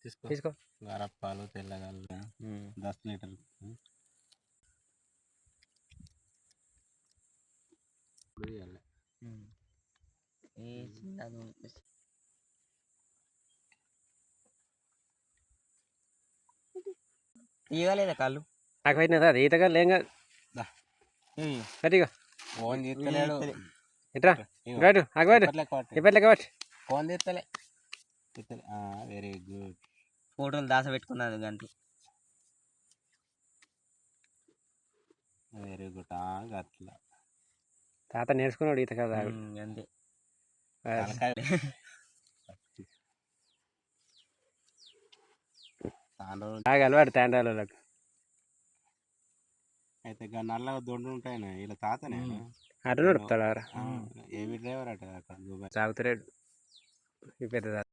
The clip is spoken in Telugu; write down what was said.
తీసుకో గరప్పాలు తెల్లగల్లు 10 లీటర్లు ఇవ్వలేదా కాళ్ళు నాకు పెట్టినా సార్ ఈతగాళ్ళు ఏం కాదు గట్టిగా ఫోన్ తీస్తలేడు ఎట్రా గట్టు ఆగబెట్టు ఇప్పట్లెక్క పట్టు ఫోన్ తీస్తలే వెరీ గుడ్ ఫోటోలు దాస పెట్టుకున్నాను గంటలు వెరీ గుడ్ అట్లా తాత నేర్చుకున్నాడు ఈత కదా అంతే బాగా అలవాటు తాండ్రాలకు అయితే నల్లగా దొండు ఉంటాయి ఇలా తాతనే అటు నడుపుతాడు ఏమి డ్రైవర్ అట అక్కడ సాగుతలేడు ఈ పెద్ద